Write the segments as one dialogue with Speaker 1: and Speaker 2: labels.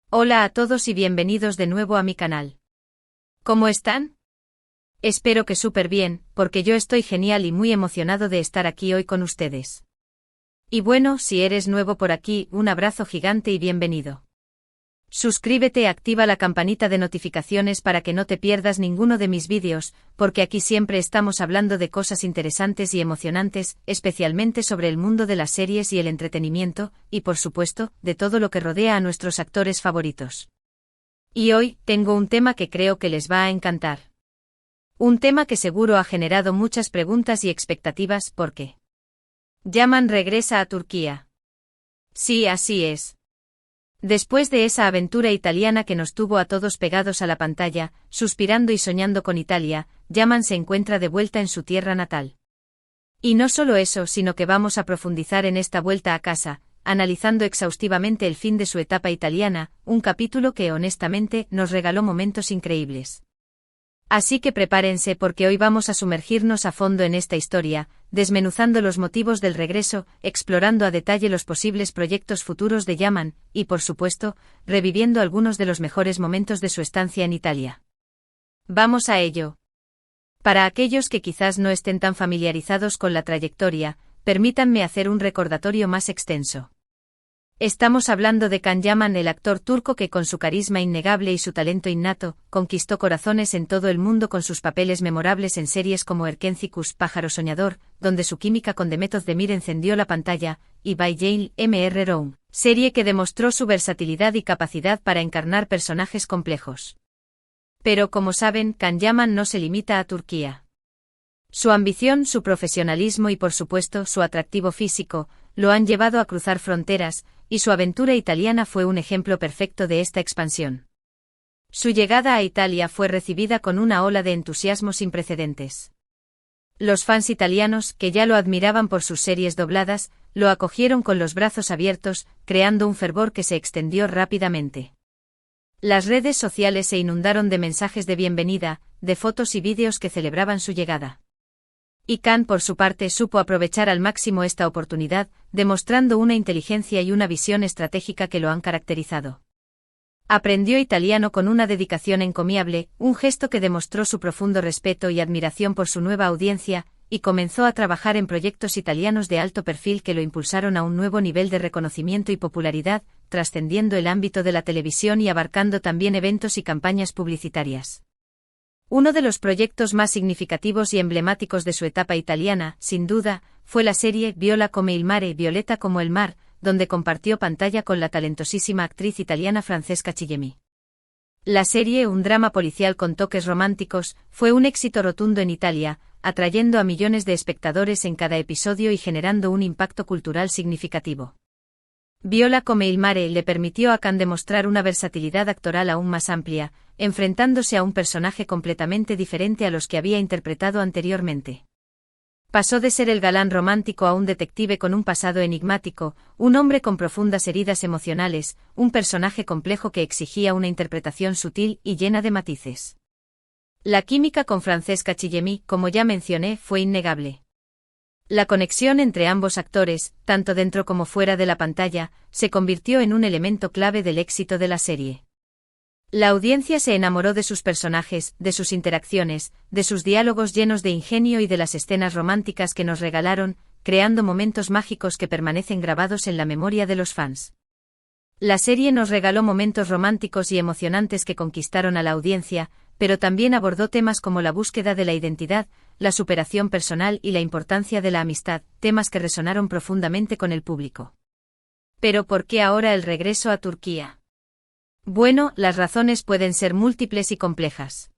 Speaker 1: Hola a todos y bienvenidos de nuevo a mi canal. ¿Cómo están? Espero que súper bien, porque yo estoy genial y muy emocionado de estar aquí hoy con ustedes. Y bueno, si eres nuevo por aquí, un abrazo gigante y bienvenido. Suscríbete y activa la campanita de notificaciones para que no te pierdas ninguno de mis vídeos, porque aquí siempre estamos hablando de cosas interesantes y emocionantes, especialmente sobre el mundo de las series y el entretenimiento, y por supuesto, de todo lo que rodea a nuestros actores favoritos. Y hoy, tengo un tema que creo que les va a encantar. Un tema que seguro ha generado muchas preguntas y expectativas porque Yaman regresa a Turquía. Sí, así es. Después de esa aventura italiana que nos tuvo a todos pegados a la pantalla, suspirando y soñando con Italia, Yaman se encuentra de vuelta en su tierra natal. Y no solo eso, sino que vamos a profundizar en esta vuelta a casa, analizando exhaustivamente el fin de su etapa italiana, un capítulo que honestamente nos regaló momentos increíbles. Así que prepárense porque hoy vamos a sumergirnos a fondo en esta historia, desmenuzando los motivos del regreso, explorando a detalle los posibles proyectos futuros de Yaman, y por supuesto, reviviendo algunos de los mejores momentos de su estancia en Italia. Vamos a ello. Para aquellos que quizás no estén tan familiarizados con la trayectoria, permítanme hacer un recordatorio más extenso. Estamos hablando de Can Yaman, el actor turco que con su carisma innegable y su talento innato, conquistó corazones en todo el mundo con sus papeles memorables en series como Erkencikus, Pájaro Soñador, donde su química con Demet Özdemir encendió la pantalla, y By Jane M.R. Round, serie que demostró su versatilidad y capacidad para encarnar personajes complejos. Pero como saben, Can Yaman no se limita a Turquía. Su ambición, su profesionalismo y por supuesto su atractivo físico, lo han llevado a cruzar fronteras, y su aventura italiana fue un ejemplo perfecto de esta expansión. Su llegada a Italia fue recibida con una ola de entusiasmo sin precedentes. Los fans italianos, que ya lo admiraban por sus series dobladas, lo acogieron con los brazos abiertos, creando un fervor que se extendió rápidamente. Las redes sociales se inundaron de mensajes de bienvenida, de fotos y vídeos que celebraban su llegada. Y Can, por su parte, supo aprovechar al máximo esta oportunidad, demostrando una inteligencia y una visión estratégica que lo han caracterizado. Aprendió italiano con una dedicación encomiable, un gesto que demostró su profundo respeto y admiración por su nueva audiencia, y comenzó a trabajar en proyectos italianos de alto perfil que lo impulsaron a un nuevo nivel de reconocimiento y popularidad, trascendiendo el ámbito de la televisión y abarcando también eventos y campañas publicitarias. Uno de los proyectos más significativos y emblemáticos de su etapa italiana, sin duda, fue la serie Viola come il mare, Violeta como el mar, donde compartió pantalla con la talentosísima actriz italiana Francesca Chillemi. La serie, un drama policial con toques románticos, fue un éxito rotundo en Italia, atrayendo a millones de espectadores en cada episodio y generando un impacto cultural significativo. Viola come il mare le permitió a Can demostrar una versatilidad actoral aún más amplia, enfrentándose a un personaje completamente diferente a los que había interpretado anteriormente. Pasó de ser el galán romántico a un detective con un pasado enigmático, un hombre con profundas heridas emocionales, un personaje complejo que exigía una interpretación sutil y llena de matices. La química con Francesca Chillemi, como ya mencioné, fue innegable. La conexión entre ambos actores, tanto dentro como fuera de la pantalla, se convirtió en un elemento clave del éxito de la serie. La audiencia se enamoró de sus personajes, de sus interacciones, de sus diálogos llenos de ingenio y de las escenas románticas que nos regalaron, creando momentos mágicos que permanecen grabados en la memoria de los fans. La serie nos regaló momentos románticos y emocionantes que conquistaron a la audiencia, pero también abordó temas como la búsqueda de la identidad, la superación personal y la importancia de la amistad, temas que resonaron profundamente con el público. ¿Pero por qué ahora el regreso a Turquía? Bueno, las razones pueden ser múltiples y complejas.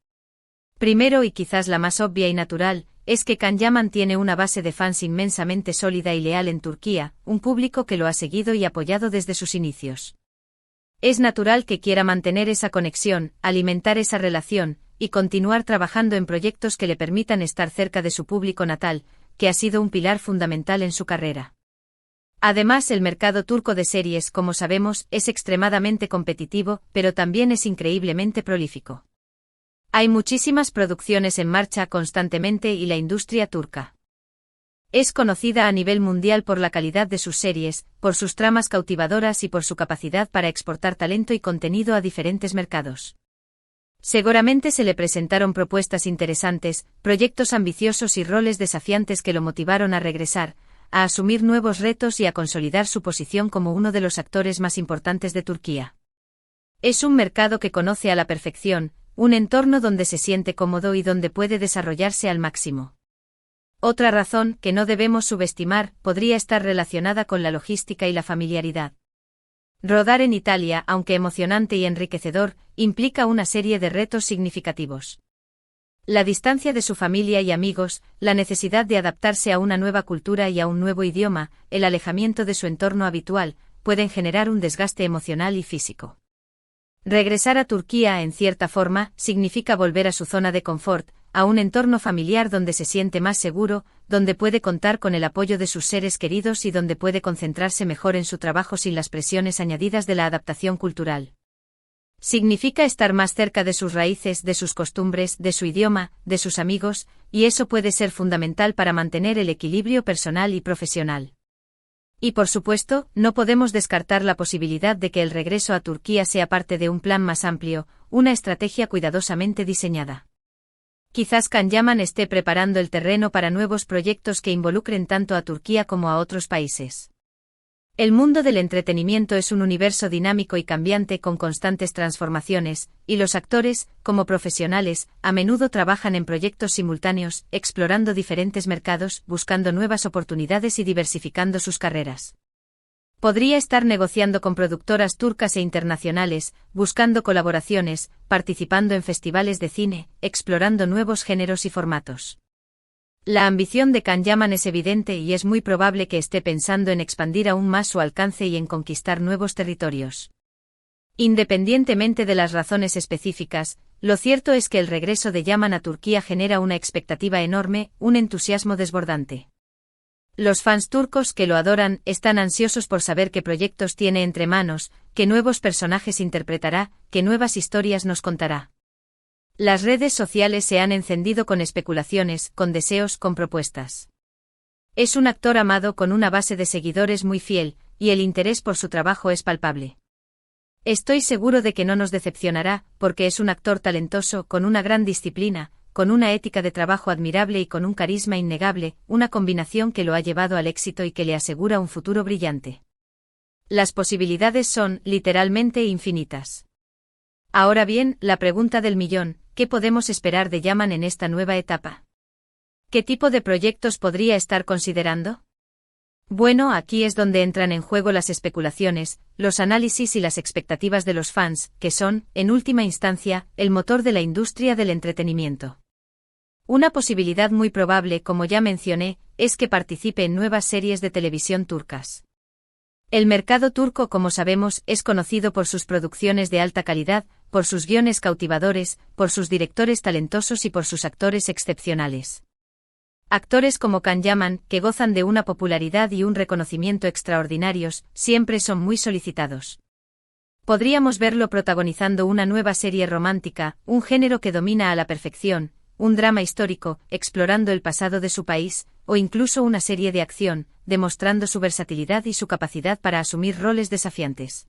Speaker 1: Primero, y quizás la más obvia y natural, es que Can Yaman tiene una base de fans inmensamente sólida y leal en Turquía, un público que lo ha seguido y apoyado desde sus inicios. Es natural que quiera mantener esa conexión, alimentar esa relación, y continuar trabajando en proyectos que le permitan estar cerca de su público natal, que ha sido un pilar fundamental en su carrera. Además, el mercado turco de series, como sabemos, es extremadamente competitivo, pero también es increíblemente prolífico. Hay muchísimas producciones en marcha constantemente y la industria turca Es conocida a nivel mundial por la calidad de sus series, por sus tramas cautivadoras y por su capacidad para exportar talento y contenido a diferentes mercados. Seguramente se le presentaron propuestas interesantes, proyectos ambiciosos y roles desafiantes que lo motivaron a regresar, a asumir nuevos retos y a consolidar su posición como uno de los actores más importantes de Turquía. Es un mercado que conoce a la perfección, un entorno donde se siente cómodo y donde puede desarrollarse al máximo. Otra razón, que no debemos subestimar, podría estar relacionada con la logística y la familiaridad. Rodar en Italia, aunque emocionante y enriquecedor, implica una serie de retos significativos. La distancia de su familia y amigos, la necesidad de adaptarse a una nueva cultura y a un nuevo idioma, el alejamiento de su entorno habitual, pueden generar un desgaste emocional y físico. Regresar a Turquía, en cierta forma, significa volver a su zona de confort, a un entorno familiar donde se siente más seguro, donde puede contar con el apoyo de sus seres queridos y donde puede concentrarse mejor en su trabajo sin las presiones añadidas de la adaptación cultural. Significa estar más cerca de sus raíces, de sus costumbres, de su idioma, de sus amigos, y eso puede ser fundamental para mantener el equilibrio personal y profesional. Y por supuesto, no podemos descartar la posibilidad de que el regreso a Turquía sea parte de un plan más amplio, una estrategia cuidadosamente diseñada. Quizás Can Yaman esté preparando el terreno para nuevos proyectos que involucren tanto a Turquía como a otros países. El mundo del entretenimiento es un universo dinámico y cambiante con constantes transformaciones, y los actores, como profesionales, a menudo trabajan en proyectos simultáneos, explorando diferentes mercados, buscando nuevas oportunidades y diversificando sus carreras. Podría estar negociando con productoras turcas e internacionales, buscando colaboraciones, participando en festivales de cine, explorando nuevos géneros y formatos. La ambición de Can Yaman es evidente y es muy probable que esté pensando en expandir aún más su alcance y en conquistar nuevos territorios. Independientemente de las razones específicas, lo cierto es que el regreso de Yaman a Turquía genera una expectativa enorme, un entusiasmo desbordante. Los fans turcos que lo adoran están ansiosos por saber qué proyectos tiene entre manos, qué nuevos personajes interpretará, qué nuevas historias nos contará. Las redes sociales se han encendido con especulaciones, con deseos, con propuestas. Es un actor amado con una base de seguidores muy fiel, y el interés por su trabajo es palpable. Estoy seguro de que no nos decepcionará, porque es un actor talentoso, con una gran disciplina, con una ética de trabajo admirable y con un carisma innegable, una combinación que lo ha llevado al éxito y que le asegura un futuro brillante. Las posibilidades son, literalmente, infinitas. Ahora bien, la pregunta del millón, ¿qué podemos esperar de Yaman en esta nueva etapa? ¿Qué tipo de proyectos podría estar considerando? Bueno, aquí es donde entran en juego las especulaciones, los análisis y las expectativas de los fans, que son, en última instancia, el motor de la industria del entretenimiento. Una posibilidad muy probable, como ya mencioné, es que participe en nuevas series de televisión turcas. El mercado turco, como sabemos, es conocido por sus producciones de alta calidad, por sus guiones cautivadores, por sus directores talentosos y por sus actores excepcionales. Actores como Can Yaman, que gozan de una popularidad y un reconocimiento extraordinarios, siempre son muy solicitados. Podríamos verlo protagonizando una nueva serie romántica, un género que domina a la perfección, un drama histórico, explorando el pasado de su país, o incluso una serie de acción, demostrando su versatilidad y su capacidad para asumir roles desafiantes.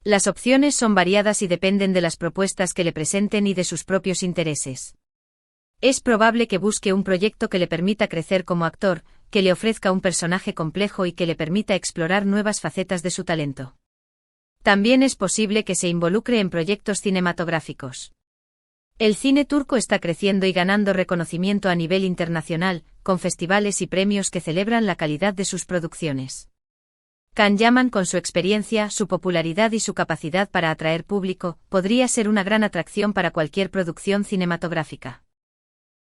Speaker 1: Las opciones son variadas y dependen de las propuestas que le presenten y de sus propios intereses. Es probable que busque un proyecto que le permita crecer como actor, que le ofrezca un personaje complejo y que le permita explorar nuevas facetas de su talento. También es posible que se involucre en proyectos cinematográficos. El cine turco está creciendo y ganando reconocimiento a nivel internacional, con festivales y premios que celebran la calidad de sus producciones. Can Yaman, con su experiencia, su popularidad y su capacidad para atraer público, podría ser una gran atracción para cualquier producción cinematográfica.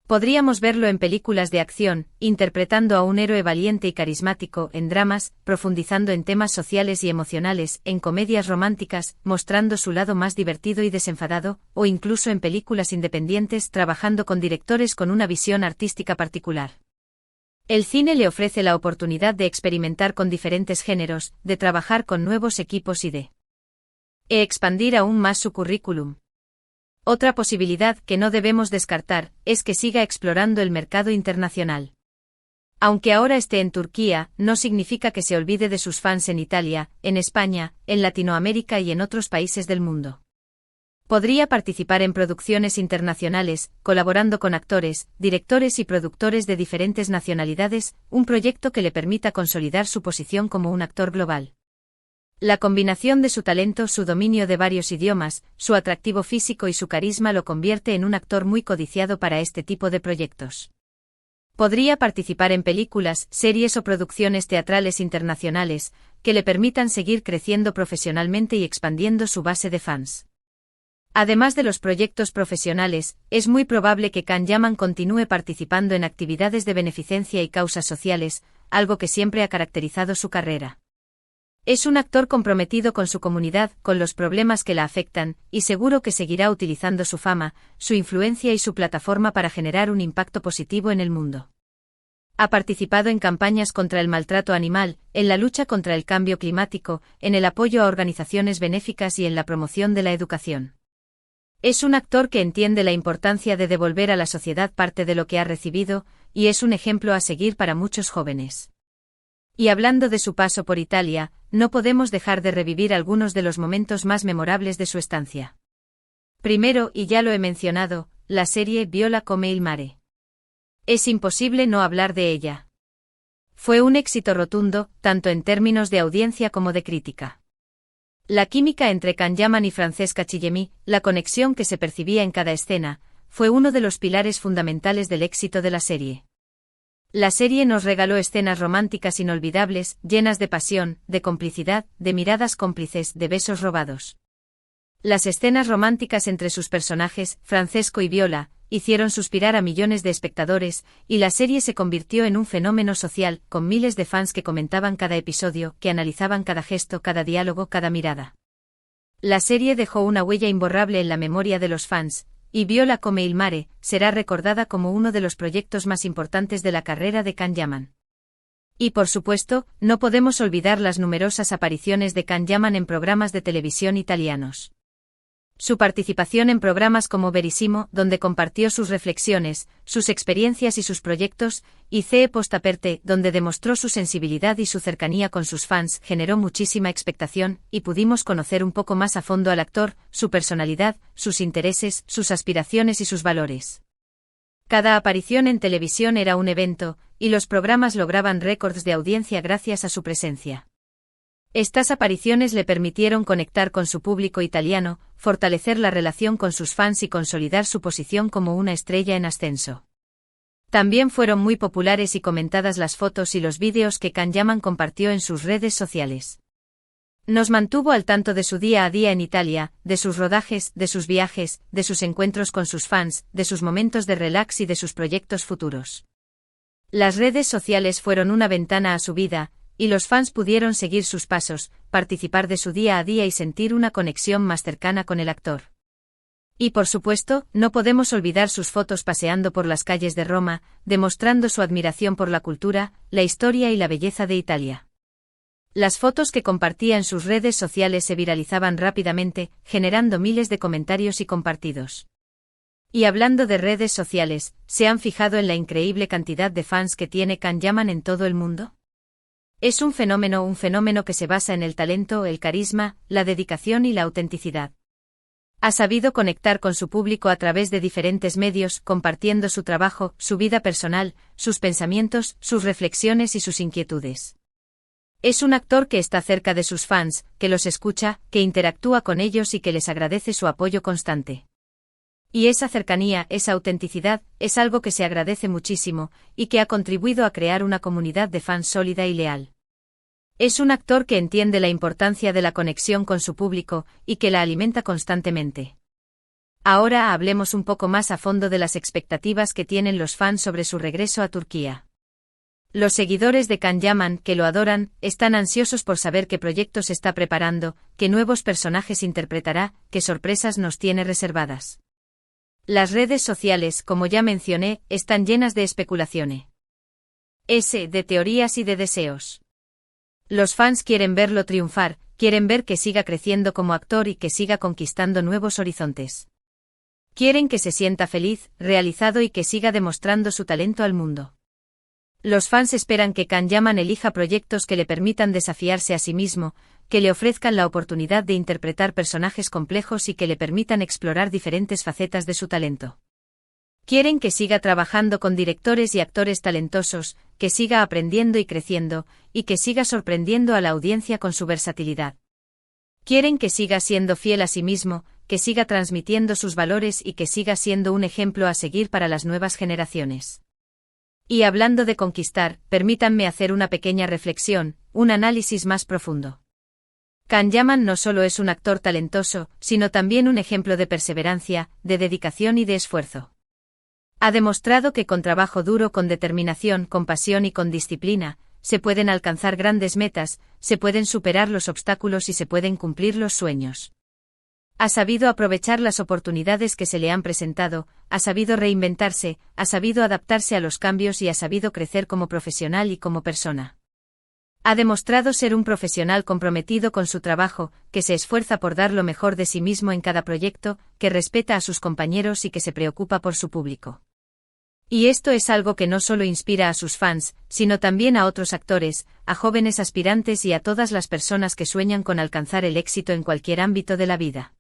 Speaker 1: Podríamos verlo en películas de acción, interpretando a un héroe valiente y carismático, en dramas, profundizando en temas sociales y emocionales, en comedias románticas, mostrando su lado más divertido y desenfadado, o incluso en películas independientes, trabajando con directores con una visión artística particular. El cine le ofrece la oportunidad de experimentar con diferentes géneros, de trabajar con nuevos equipos y de expandir aún más su currículum. Otra posibilidad que no debemos descartar es que siga explorando el mercado internacional. Aunque ahora esté en Turquía, no significa que se olvide de sus fans en Italia, en España, en Latinoamérica y en otros países del mundo. Podría participar en producciones internacionales, colaborando con actores, directores y productores de diferentes nacionalidades, un proyecto que le permita consolidar su posición como un actor global. La combinación de su talento, su dominio de varios idiomas, su atractivo físico y su carisma lo convierte en un actor muy codiciado para este tipo de proyectos. Podría participar en películas, series o producciones teatrales internacionales, que le permitan seguir creciendo profesionalmente y expandiendo su base de fans. Además de los proyectos profesionales, es muy probable que Can Yaman continúe participando en actividades de beneficencia y causas sociales, algo que siempre ha caracterizado su carrera. Es un actor comprometido con su comunidad, con los problemas que la afectan, y seguro que seguirá utilizando su fama, su influencia y su plataforma para generar un impacto positivo en el mundo. Ha participado en campañas contra el maltrato animal, en la lucha contra el cambio climático, en el apoyo a organizaciones benéficas y en la promoción de la educación. Es un actor que entiende la importancia de devolver a la sociedad parte de lo que ha recibido, y es un ejemplo a seguir para muchos jóvenes. Y hablando de su paso por Italia, no podemos dejar de revivir algunos de los momentos más memorables de su estancia. Primero, y ya lo he mencionado, la serie Viola come il mare. Es imposible no hablar de ella. Fue un éxito rotundo, tanto en términos de audiencia como de crítica. La química entre Can Yaman y Francesca Chillemi, la conexión que se percibía en cada escena, fue uno de los pilares fundamentales del éxito de la serie. La serie nos regaló escenas románticas inolvidables, llenas de pasión, de complicidad, de miradas cómplices, de besos robados. Las escenas románticas entre sus personajes, Francesco y Viola, hicieron suspirar a millones de espectadores, y la serie se convirtió en un fenómeno social, con miles de fans que comentaban cada episodio, que analizaban cada gesto, cada diálogo, cada mirada. La serie dejó una huella imborrable en la memoria de los fans, y Viola come il mare será recordada como uno de los proyectos más importantes de la carrera de Can Yaman. Y por supuesto, no podemos olvidar las numerosas apariciones de Can Yaman en programas de televisión italianos. Su participación en programas como Verissimo, donde compartió sus reflexiones, sus experiencias y sus proyectos, y CE Post Aperte, donde demostró su sensibilidad y su cercanía con sus fans, generó muchísima expectación, y pudimos conocer un poco más a fondo al actor, su personalidad, sus intereses, sus aspiraciones y sus valores. Cada aparición en televisión era un evento, y los programas lograban récords de audiencia gracias a su presencia. Estas apariciones le permitieron conectar con su público italiano, fortalecer la relación con sus fans y consolidar su posición como una estrella en ascenso. También fueron muy populares y comentadas las fotos y los vídeos que Can Yaman compartió en sus redes sociales. Nos mantuvo al tanto de su día a día en Italia, de sus rodajes, de sus viajes, de sus encuentros con sus fans, de sus momentos de relax y de sus proyectos futuros. Las redes sociales fueron una ventana a su vida, y los fans pudieron seguir sus pasos, participar de su día a día y sentir una conexión más cercana con el actor. Y por supuesto, no podemos olvidar sus fotos paseando por las calles de Roma, demostrando su admiración por la cultura, la historia y la belleza de Italia. Las fotos que compartía en sus redes sociales se viralizaban rápidamente, generando miles de comentarios y compartidos. Y hablando de redes sociales, ¿se han fijado en la increíble cantidad de fans que tiene Can Yaman en todo el mundo? Es un fenómeno que se basa en el talento, el carisma, la dedicación y la autenticidad. Ha sabido conectar con su público a través de diferentes medios, compartiendo su trabajo, su vida personal, sus pensamientos, sus reflexiones y sus inquietudes. Es un actor que está cerca de sus fans, que los escucha, que interactúa con ellos y que les agradece su apoyo constante. Y esa cercanía, esa autenticidad, es algo que se agradece muchísimo, y que ha contribuido a crear una comunidad de fans sólida y leal. Es un actor que entiende la importancia de la conexión con su público, y que la alimenta constantemente. Ahora hablemos un poco más a fondo de las expectativas que tienen los fans sobre su regreso a Turquía. Los seguidores de Can Yaman, que lo adoran, están ansiosos por saber qué proyectos está preparando, qué nuevos personajes interpretará, qué sorpresas nos tiene reservadas. Las redes sociales, como ya mencioné, están llenas de especulaciones. De teorías y de deseos. Los fans quieren verlo triunfar, quieren ver que siga creciendo como actor y que siga conquistando nuevos horizontes. Quieren que se sienta feliz, realizado y que siga demostrando su talento al mundo. Los fans esperan que Can Yaman elija proyectos que le permitan desafiarse a sí mismo, que le ofrezcan la oportunidad de interpretar personajes complejos y que le permitan explorar diferentes facetas de su talento. Quieren que siga trabajando con directores y actores talentosos, que siga aprendiendo y creciendo, y que siga sorprendiendo a la audiencia con su versatilidad. Quieren que siga siendo fiel a sí mismo, que siga transmitiendo sus valores y que siga siendo un ejemplo a seguir para las nuevas generaciones. Y hablando de conquistar, permítanme hacer una pequeña reflexión, un análisis más profundo. Can Yaman no solo es un actor talentoso, sino también un ejemplo de perseverancia, de dedicación y de esfuerzo. Ha demostrado que con trabajo duro, con determinación, con pasión y con disciplina, se pueden alcanzar grandes metas, se pueden superar los obstáculos y se pueden cumplir los sueños. Ha sabido aprovechar las oportunidades que se le han presentado, ha sabido reinventarse, ha sabido adaptarse a los cambios y ha sabido crecer como profesional y como persona. Ha demostrado ser un profesional comprometido con su trabajo, que se esfuerza por dar lo mejor de sí mismo en cada proyecto, que respeta a sus compañeros y que se preocupa por su público. Y esto es algo que no solo inspira a sus fans, sino también a otros actores, a jóvenes aspirantes y a todas las personas que sueñan con alcanzar el éxito en cualquier ámbito de la vida.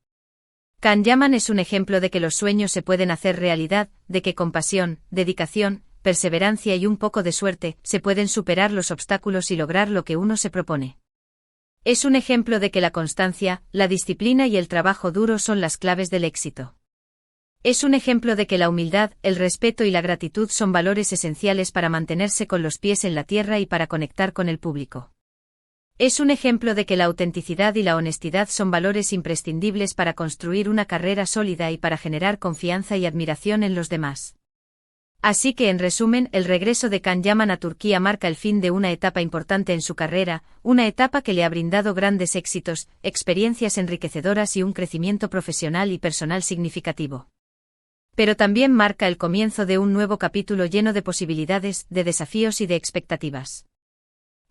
Speaker 1: Can Yaman es un ejemplo de que los sueños se pueden hacer realidad, de que con pasión, dedicación, perseverancia y un poco de suerte, se pueden superar los obstáculos y lograr lo que uno se propone. Es un ejemplo de que la constancia, la disciplina y el trabajo duro son las claves del éxito. Es un ejemplo de que la humildad, el respeto y la gratitud son valores esenciales para mantenerse con los pies en la tierra y para conectar con el público. Es un ejemplo de que la autenticidad y la honestidad son valores imprescindibles para construir una carrera sólida y para generar confianza y admiración en los demás. Así que en resumen, el regreso de Can Yaman a Turquía marca el fin de una etapa importante en su carrera, una etapa que le ha brindado grandes éxitos, experiencias enriquecedoras y un crecimiento profesional y personal significativo. Pero también marca el comienzo de un nuevo capítulo lleno de posibilidades, de desafíos y de expectativas.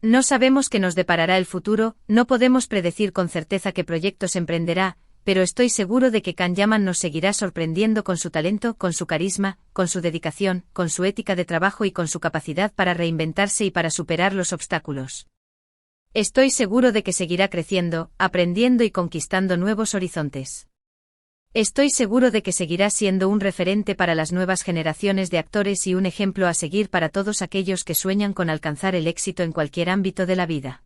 Speaker 1: No sabemos qué nos deparará el futuro, no podemos predecir con certeza qué proyectos emprenderá, pero estoy seguro de que Can Yaman nos seguirá sorprendiendo con su talento, con su carisma, con su dedicación, con su ética de trabajo y con su capacidad para reinventarse y para superar los obstáculos. Estoy seguro de que seguirá creciendo, aprendiendo y conquistando nuevos horizontes. Estoy seguro de que seguirá siendo un referente para las nuevas generaciones de actores y un ejemplo a seguir para todos aquellos que sueñan con alcanzar el éxito en cualquier ámbito de la vida.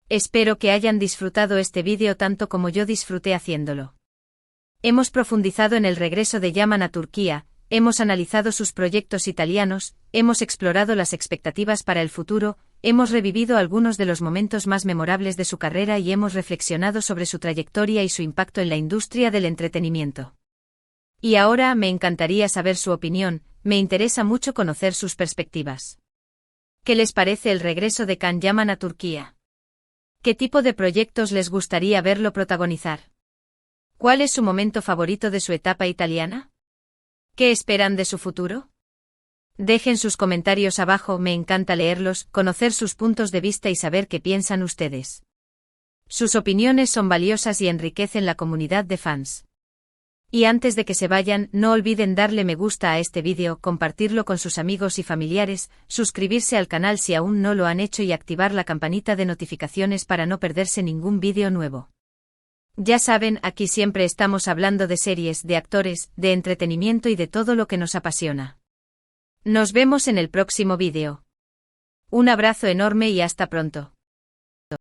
Speaker 1: Espero que hayan disfrutado este vídeo tanto como yo disfruté haciéndolo. Hemos profundizado en el regreso de Yaman a Turquía, hemos analizado sus proyectos italianos, hemos explorado las expectativas para el futuro, hemos revivido algunos de los momentos más memorables de su carrera y hemos reflexionado sobre su trayectoria y su impacto en la industria del entretenimiento. Y ahora me encantaría saber su opinión, me interesa mucho conocer sus perspectivas. ¿Qué les parece el regreso de Can Yaman a Turquía? ¿Qué tipo de proyectos les gustaría verlo protagonizar? ¿Cuál es su momento favorito de su etapa italiana? ¿Qué esperan de su futuro? Dejen sus comentarios abajo, me encanta leerlos, conocer sus puntos de vista y saber qué piensan ustedes. Sus opiniones son valiosas y enriquecen la comunidad de fans. Y antes de que se vayan, no olviden darle me gusta a este vídeo, compartirlo con sus amigos y familiares, suscribirse al canal si aún no lo han hecho y activar la campanita de notificaciones para no perderse ningún vídeo nuevo. Ya saben, aquí siempre estamos hablando de series, de actores, de entretenimiento y de todo lo que nos apasiona. Nos vemos en el próximo vídeo. Un abrazo enorme y hasta pronto.